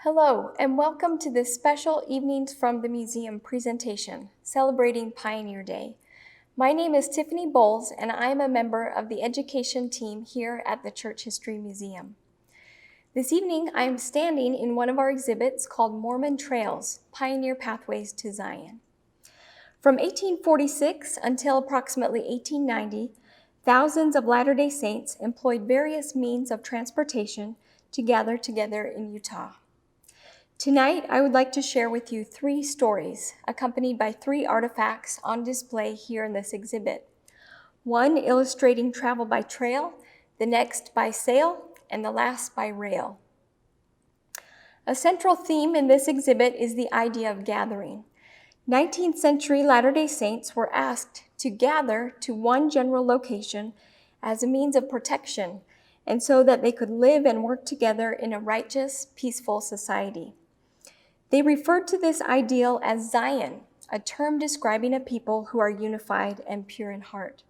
Hello, and welcome to this special Evenings from the Museum presentation celebrating Pioneer Day. My name is Tiffany Bowles, and I am a member of the education team here at the Church History Museum. This evening, I am standing in one of our exhibits called Mormon Trails, Pioneer Pathways to Zion. From 1846 until approximately 1890, thousands of Latter-day Saints employed various means of transportation to gather together in Utah. Tonight, I would like to share with you 3 stories, accompanied by 3 artifacts on display here in this exhibit. One illustrating travel by trail, the next by sail, and the last by rail. A central theme in this exhibit is the idea of gathering. 19th century Latter-day Saints were asked to gather to one general location as a means of protection, and so that they could live and work together in a righteous, peaceful society. They referred to this ideal as Zion, a term describing a people who are unified and pure in heart.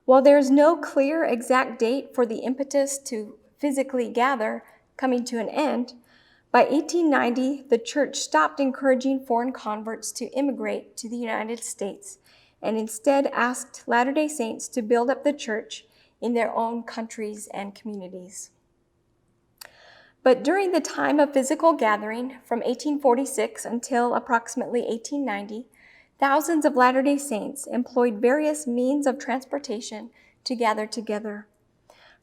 While there is no clear exact date for the impetus to physically gather coming to an end, by 1890, the church stopped encouraging foreign converts to immigrate to the United States and instead asked Latter-day Saints to build up the church in their own countries and communities. But during the time of physical gathering, from 1846 until approximately 1890, thousands of Latter-day Saints employed various means of transportation to gather together.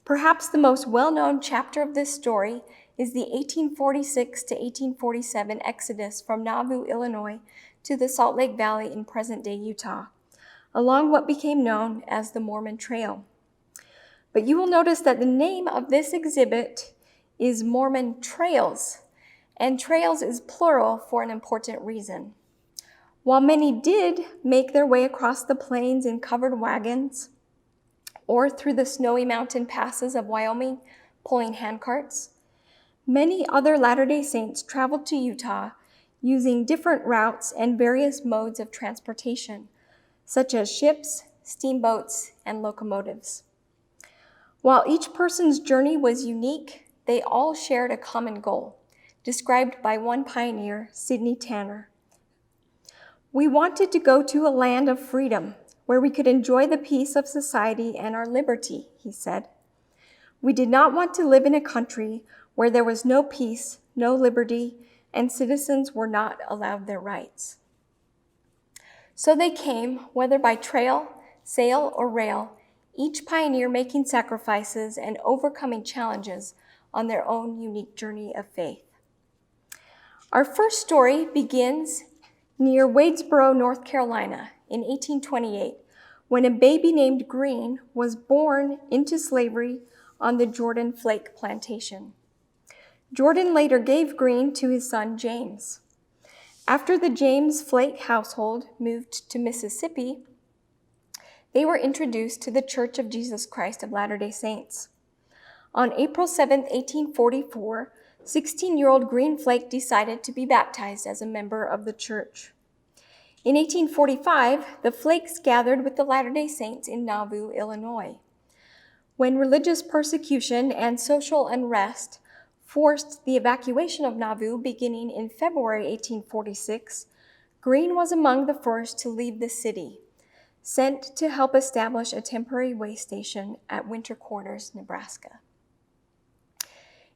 Perhaps the most well-known chapter of this story is the 1846 to 1847 exodus from Nauvoo, Illinois, to the Salt Lake Valley in present-day Utah, along what became known as the Mormon Trail. But you will notice that the name of this exhibit is Mormon Trails, and trails is plural for an important reason. While many did make their way across the plains in covered wagons or through the snowy mountain passes of Wyoming pulling handcarts, many other Latter-day Saints traveled to Utah using different routes and various modes of transportation, such as ships, steamboats, and locomotives. While each person's journey was unique, they all shared a common goal, described by one pioneer, Sidney Tanner. "We wanted to go to a land of freedom, where we could enjoy the peace of society and our liberty," he said. "We did not want to live in a country where there was no peace, no liberty, and citizens were not allowed their rights." So they came, whether by trail, sail, or rail, each pioneer making sacrifices and overcoming challenges on their own unique journey of faith. Our first story begins near Wadesboro, North Carolina in 1828, when a baby named Green was born into slavery on the Jordan Flake plantation. Jordan later gave Green to his son James. After the James Flake household moved to Mississippi, they were introduced to the Church of Jesus Christ of Latter-day Saints. On April 7, 1844, 16-year-old Green Flake decided to be baptized as a member of the church. In 1845, the Flakes gathered with the Latter-day Saints in Nauvoo, Illinois. When religious persecution and social unrest forced the evacuation of Nauvoo beginning in February 1846, Green was among the first to leave the city, sent to help establish a temporary way station at Winter Quarters, Nebraska.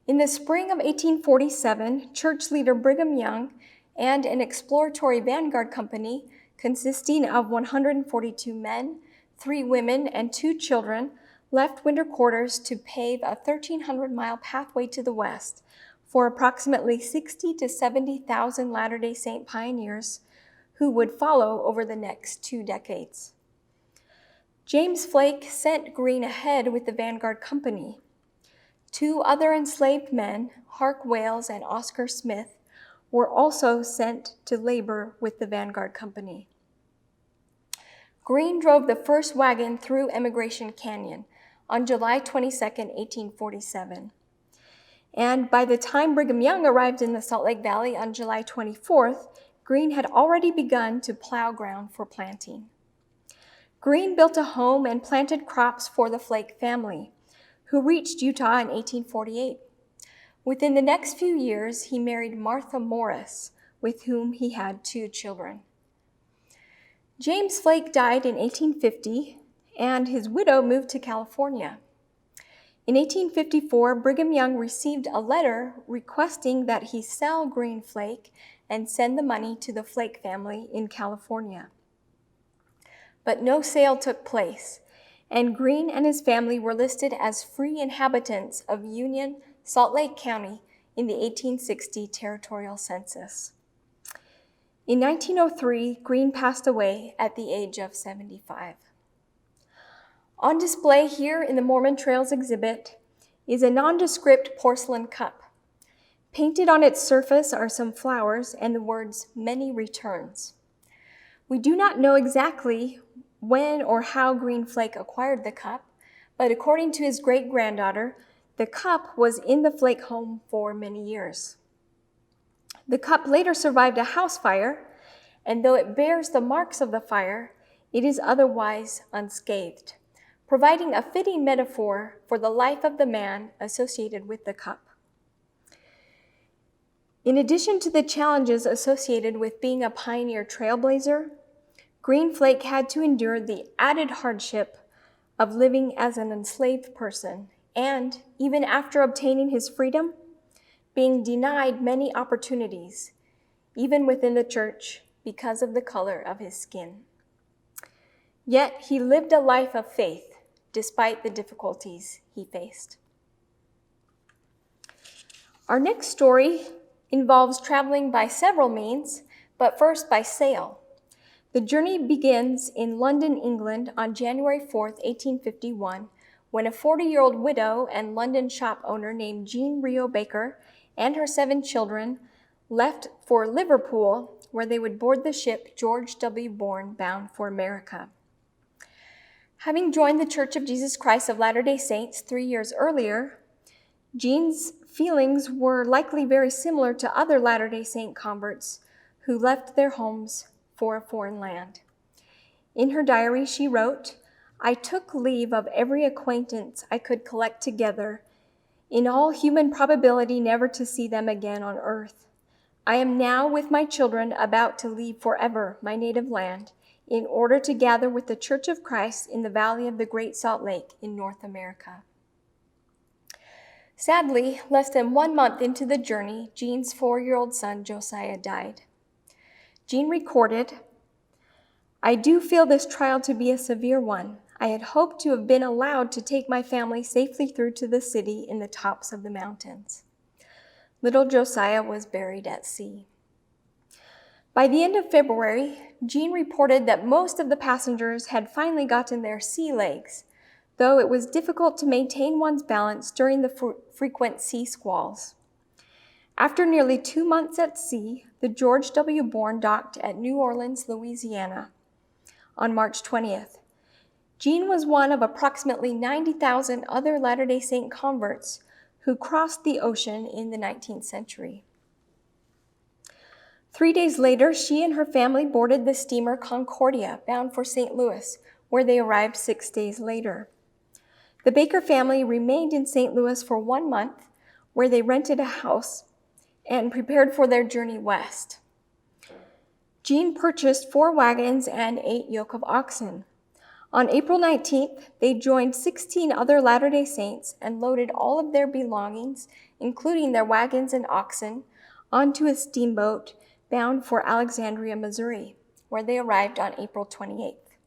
In the spring of 1847, church leader Brigham Young and an exploratory vanguard company consisting of 142 men, 3 women, and 2 children left Winter Quarters to pave a 1,300-mile pathway to the west for approximately 60,000 to 70,000 Latter-day Saint pioneers who would follow over the next 2 decades. James Flake sent Green ahead with the vanguard company. 2 other enslaved men, Hark Wales and Oscar Smith, were also sent to labor with the vanguard company. Green drove the first wagon through Emigration Canyon on July 22, 1847. And by the time Brigham Young arrived in the Salt Lake Valley on July 24th, Green had already begun to plow ground for planting. Green built a home and planted crops for the Flake family, who reached Utah in 1848. Within the next few years, he married Martha Morris, with whom he had 2 children. James Flake died in 1850, and his widow moved to California. In 1854, Brigham Young received a letter requesting that he sell Green Flake and send the money to the Flake family in California. But no sale took place, and Green and his family were listed as free inhabitants of Union, Salt Lake County in the 1860 territorial census. In 1903, Green passed away at the age of 75. On display here in the Mormon Trails exhibit is a nondescript porcelain cup. Painted on its surface are some flowers and the words, "Many returns." We do not know exactly when or how Green Flake acquired the cup, but according to his great-granddaughter, the cup was in the Flake home for many years. The cup later survived a house fire, and though it bears the marks of the fire, it is otherwise unscathed, providing a fitting metaphor for the life of the man associated with the cup. In addition to the challenges associated with being a pioneer trailblazer, Green Flake had to endure the added hardship of living as an enslaved person and, even after obtaining his freedom, being denied many opportunities, even within the church, because of the color of his skin. Yet he lived a life of faith despite the difficulties he faced. Our next story involves traveling by several means, but first by sail. The journey begins in London, England on January 4th, 1851, when a 40-year-old widow and London shop owner named Jean Rio Baker and her 7 children left for Liverpool, where they would board the ship George W. Bourne, bound for America. Having joined the Church of Jesus Christ of Latter-day Saints 3 years earlier, Jean's feelings were likely very similar to other Latter-day Saint converts who left their homes for a foreign land. In her diary, she wrote, "I took leave of every acquaintance I could collect together, in all human probability never to see them again on earth. I am now with my children about to leave forever my native land, in order to gather with the Church of Christ in the valley of the Great Salt Lake in North America." Sadly, less than 1 month into the journey, Jean's 4-year-old son Josiah died. Jean recorded, "I do feel this trial to be a severe one. I had hoped to have been allowed to take my family safely through to the city in the tops of the mountains." Little Josiah was buried at sea. By the end of February, Jean reported that most of the passengers had finally gotten their sea legs, though it was difficult to maintain one's balance during the frequent sea squalls. After nearly 2 months at sea, the George W. Bourne docked at New Orleans, Louisiana, on March 20th. Jean was one of approximately 90,000 other Latter-day Saint converts who crossed the ocean in the 19th century. 3 days later, she and her family boarded the steamer Concordia, bound for St. Louis, where they arrived 6 days later. The Baker family remained in St. Louis for 1 month, where they rented a house and prepared for their journey west. Jean purchased 4 wagons and 8 yoke of oxen. On April 19th, they joined 16 other Latter-day Saints and loaded all of their belongings, including their wagons and oxen, onto a steamboat bound for Alexandria, Missouri, where they arrived on April 28th.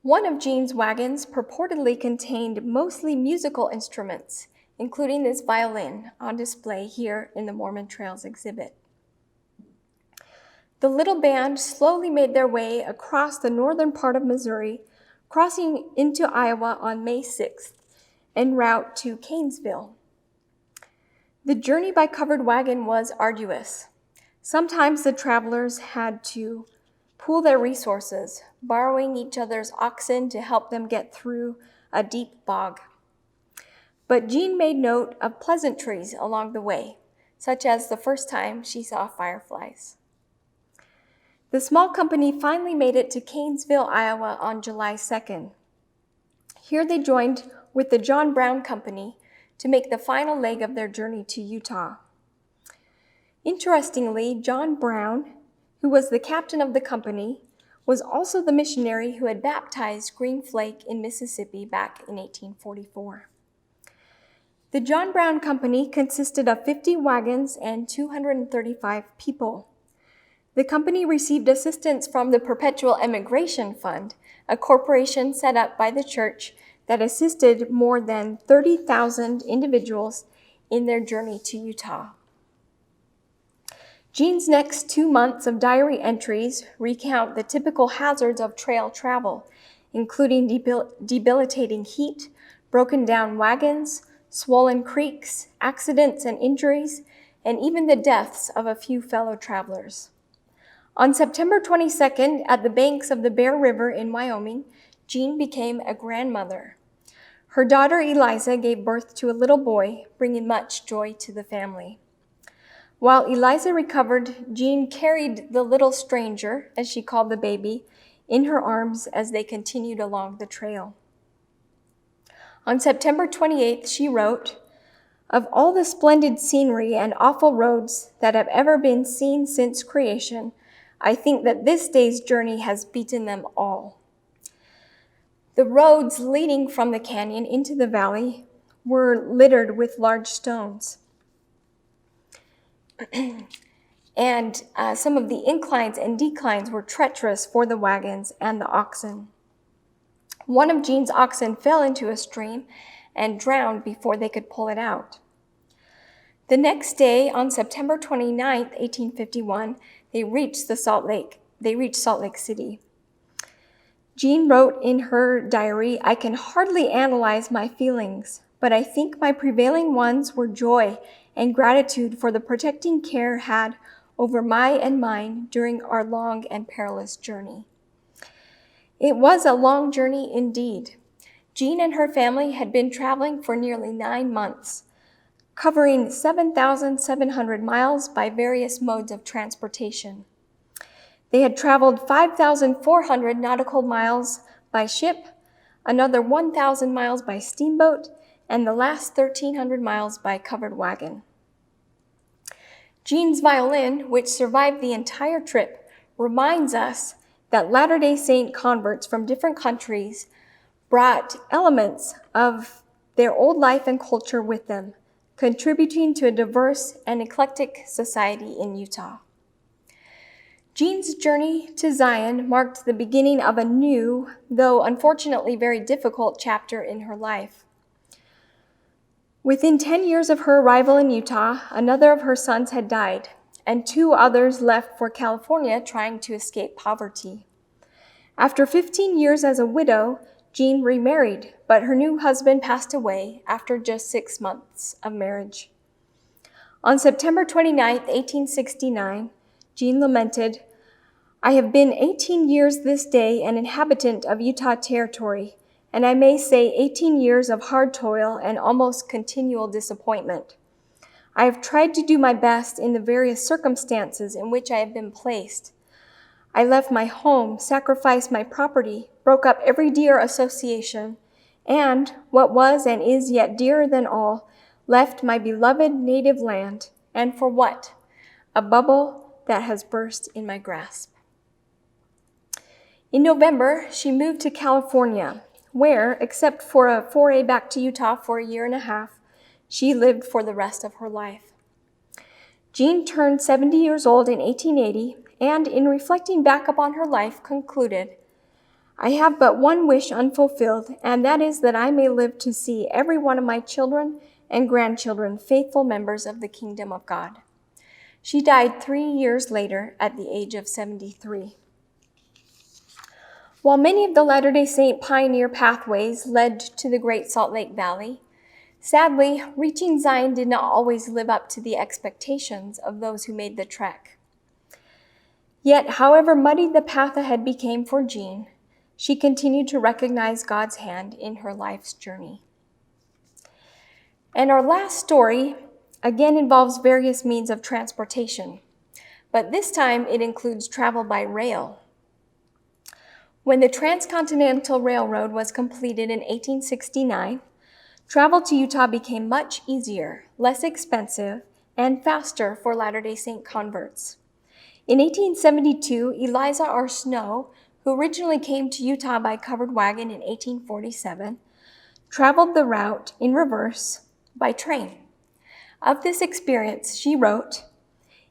One of Jean's wagons purportedly contained mostly musical instruments, including this violin on display here in the Mormon Trails exhibit. The little band slowly made their way across the northern part of Missouri, crossing into Iowa on May 6th, en route to Canesville. The journey by covered wagon was arduous. Sometimes the travelers had to pool their resources, borrowing each other's oxen to help them get through a deep bog. But Jean made note of pleasantries along the way, such as the first time she saw fireflies. The small company finally made it to Canesville, Iowa on July 2nd. Here they joined with the John Brown Company to make the final leg of their journey to Utah. Interestingly, John Brown, who was the captain of the company, was also the missionary who had baptized Green Flake in Mississippi back in 1844. The John Brown Company consisted of 50 wagons and 235 people. The company received assistance from the Perpetual Emigration Fund, a corporation set up by the church that assisted more than 30,000 individuals in their journey to Utah. Jean's next 2 months of diary entries recount the typical hazards of trail travel, including debilitating heat, broken down wagons, swollen creeks, accidents and injuries, and even the deaths of a few fellow travelers. On September 22nd, at the banks of the Bear River in Wyoming, Jean became a grandmother. Her daughter Eliza gave birth to a little boy, bringing much joy to the family. While Eliza recovered, Jean carried the little stranger, as she called the baby, in her arms as they continued along the trail. On September 28th, she wrote, "Of all the splendid scenery and awful roads that have ever been seen since creation, I think that this day's journey has beaten them all." The roads leading from the canyon into the valley were littered with large stones. And some of the inclines and declines were treacherous for the wagons and the oxen. One of Jean's oxen fell into a stream and drowned before they could pull it out. The next day, on September 29th, 1851, they reached Salt Lake City. Jean wrote in her diary, "I can hardly analyze my feelings, but I think my prevailing ones were joy and gratitude for the protecting care had over my and mine during our long and perilous journey." It was a long journey indeed. Jean and her family had been traveling for nearly 9 months, covering 7,700 miles by various modes of transportation. They had traveled 5,400 nautical miles by ship, another 1,000 miles by steamboat, and the last 1,300 miles by covered wagon. Jean's violin, which survived the entire trip, reminds us that Latter-day Saint converts from different countries brought elements of their old life and culture with them, contributing to a diverse and eclectic society in Utah. Jean's journey to Zion marked the beginning of a new, though unfortunately very difficult chapter in her life. Within 10 years of her arrival in Utah, another of her sons had died, and 2 others left for California trying to escape poverty. After 15 years as a widow, Jean remarried, but her new husband passed away after just 6 months of marriage. On September 29, 1869, Jean lamented, "I have been 18 years this day an inhabitant of Utah Territory, and I may say 18 years of hard toil and almost continual disappointment. I have tried to do my best in the various circumstances in which I have been placed. I left my home, sacrificed my property, broke up every dear association, and, what was and is yet dearer than all, left my beloved native land, and for what? A bubble that has burst in my grasp." In November, she moved to California, where, except for a foray back to Utah for a year and a half, she lived for the rest of her life. Jean turned 70 years old in 1880, and in reflecting back upon her life, concluded, "I have but one wish unfulfilled, and that is that I may live to see every one of my children and grandchildren faithful members of the kingdom of God." She died 3 years later at the age of 73. While many of the Latter-day Saint pioneer pathways led to the Great Salt Lake Valley, sadly, reaching Zion did not always live up to the expectations of those who made the trek. Yet, however muddy the path ahead became for Jean, she continued to recognize God's hand in her life's journey. And our last story again involves various means of transportation, but this time it includes travel by rail. When the Transcontinental Railroad was completed in 1869, Travel to Utah became much easier, less expensive, and faster for Latter-day Saint converts. In 1872, Eliza R. Snow, who originally came to Utah by covered wagon in 1847, traveled the route in reverse by train. Of this experience, she wrote,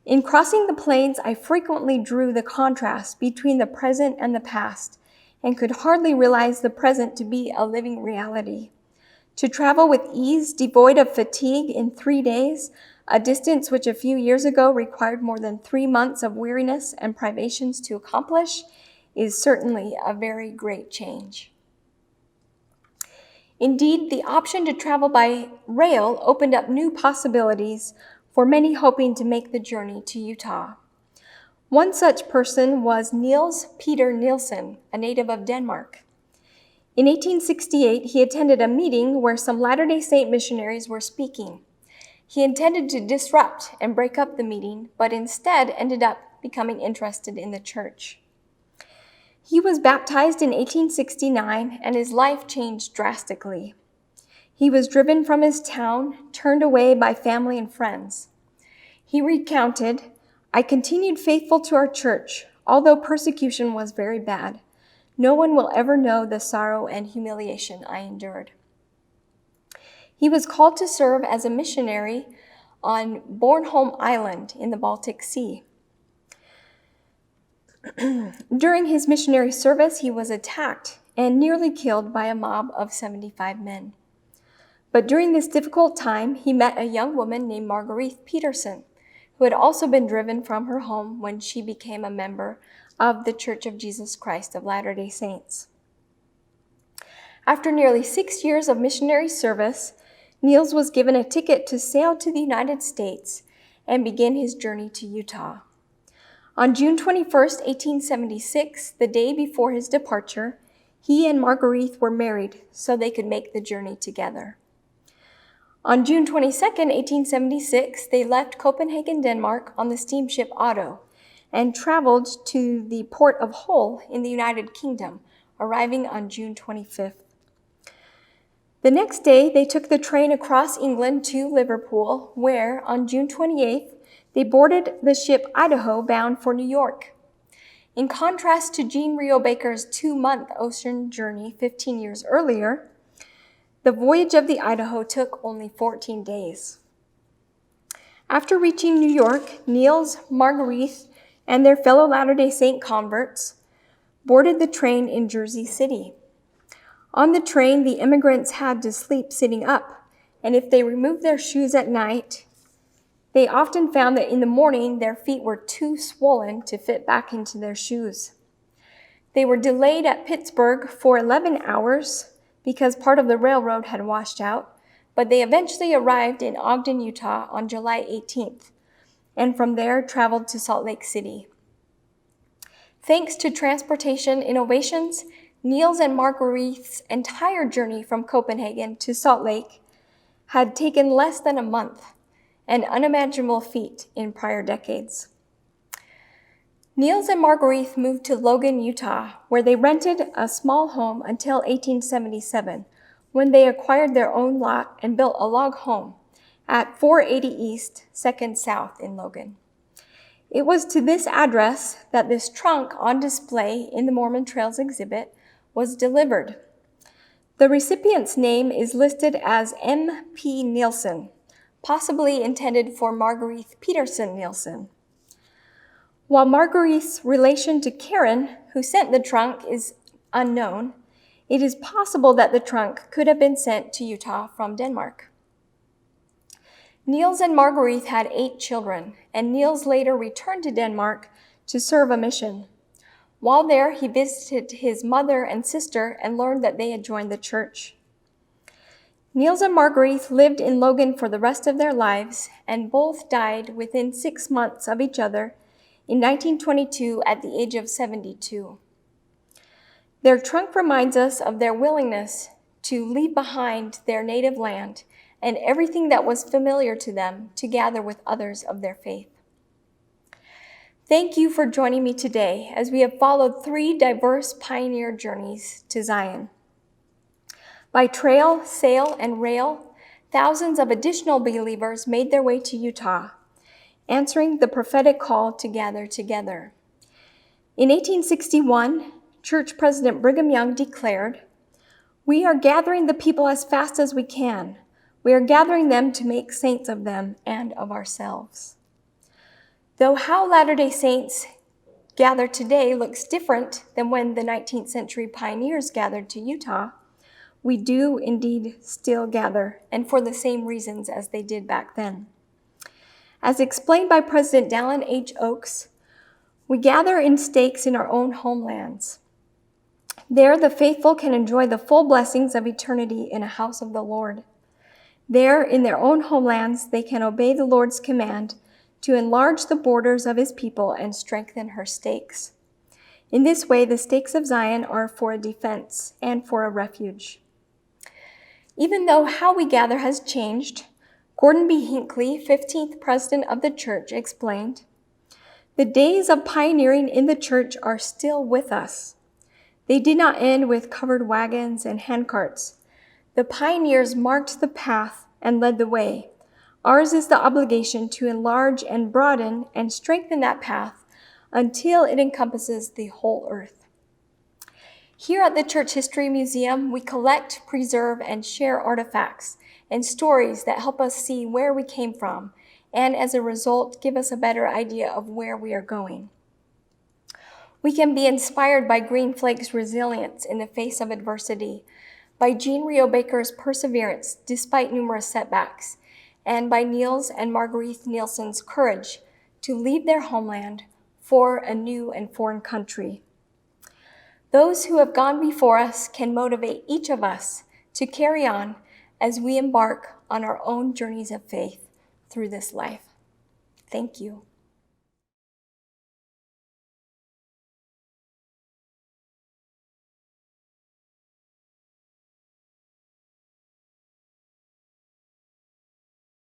"In crossing the plains, I frequently drew the contrast between the present and the past, and could hardly realize the present to be a living reality. To travel with ease, devoid of fatigue in 3 days, a distance which a few years ago required more than 3 months of weariness and privations to accomplish, is certainly a very great change." Indeed, the option to travel by rail opened up new possibilities for many hoping to make the journey to Utah. One such person was Niels Peter Nielsen, a native of Denmark. In 1868, he attended a meeting where some Latter-day Saint missionaries were speaking. He intended to disrupt and break up the meeting, but instead ended up becoming interested in the church. He was baptized in 1869, and his life changed drastically. He was driven from his town, turned away by family and friends. He recounted, "I continued faithful to our church, although persecution was very bad. No one will ever know the sorrow and humiliation I endured." He was called to serve as a missionary on Bornholm Island in the Baltic Sea. During his missionary service, he was attacked and nearly killed by a mob of 75 men. But during this difficult time, he met a young woman named Marguerite Peterson, who had also been driven from her home when she became a member of the Church of Jesus Christ of Latter-day Saints. After nearly 6 years of missionary service, Niels was given a ticket to sail to the United States and begin his journey to Utah. On June 21st, 1876, the day before his departure, he and Marguerite were married so they could make the journey together. On June 22nd, 1876, they left Copenhagen, Denmark on the steamship Otto and traveled to the port of Hull in the United Kingdom, arriving on June 25th. The next day, they took the train across England to Liverpool, where, on June 28th, they boarded the ship Idaho bound for New York. In contrast to Jean Rio Baker's 2-month ocean journey 15 years earlier, the voyage of the Idaho took only 14 days. After reaching New York, Niels, Marguerite, and their fellow Latter-day Saint converts boarded the train in Jersey City. On the train, the immigrants had to sleep sitting up, and if they removed their shoes at night, they often found that in the morning their feet were too swollen to fit back into their shoes. They were delayed at Pittsburgh for 11 hours because part of the railroad had washed out, but they eventually arrived in Ogden, Utah on July 18th, and from there traveled to Salt Lake City. Thanks to transportation innovations, Niels and Marguerite's entire journey from Copenhagen to Salt Lake had taken less than a month, an unimaginable feat in prior decades. Niels and Marguerite moved to Logan, Utah, where they rented a small home until 1877, when they acquired their own lot and built a log home at 480 East, 2nd South in Logan. It was to this address that this trunk on display in the Mormon Trails exhibit was delivered. The recipient's name is listed as M.P. Nielsen, possibly intended for Marguerite Peterson Nielsen. While Marguerite's relation to Karen, who sent the trunk, is unknown, it is possible that the trunk could have been sent to Utah from Denmark. Niels and Marguerite had 8 children, and Niels later returned to Denmark to serve a mission. While there, he visited his mother and sister and learned that they had joined the church. Niels and Marguerite lived in Logan for the rest of their lives, and both died within 6 months of each other in 1922 at the age of 72. Their trunk reminds us of their willingness to leave behind their native land and everything that was familiar to them to gather with others of their faith. Thank you for joining me today as we have followed 3 diverse pioneer journeys to Zion. By trail, sail, and rail, thousands of additional believers made their way to Utah, answering the prophetic call to gather together. In 1861, Church President Brigham Young declared, "We are gathering the people as fast as we can. We are gathering them to make saints of them and of ourselves." Though how Latter-day Saints gather today looks different than when the 19th century pioneers gathered to Utah, we do indeed still gather, and for the same reasons as they did back then. As explained by President Dallin H. Oaks, we gather in stakes in our own homelands. There, the faithful can enjoy the full blessings of eternity in a house of the Lord. There, in their own homelands, they can obey the Lord's command to enlarge the borders of his people and strengthen her stakes. In this way, the stakes of Zion are for a defense and for a refuge. Even though how we gather has changed, Gordon B. Hinckley, 15th president of the church, explained, "The days of pioneering in the church are still with us. They did not end with covered wagons and handcarts. The pioneers marked the path and led the way. Ours is the obligation to enlarge and broaden and strengthen that path until it encompasses the whole earth." Here at the Church History Museum, we collect, preserve, and share artifacts and stories that help us see where we came from, and as a result, give us a better idea of where we are going. We can be inspired by Green Flake's resilience in the face of adversity, by Jean Rio Baker's perseverance despite numerous setbacks, and by Niels and Marguerite Nielsen's courage to leave their homeland for a new and foreign country. Those who have gone before us can motivate each of us to carry on as we embark on our own journeys of faith through this life. Thank you.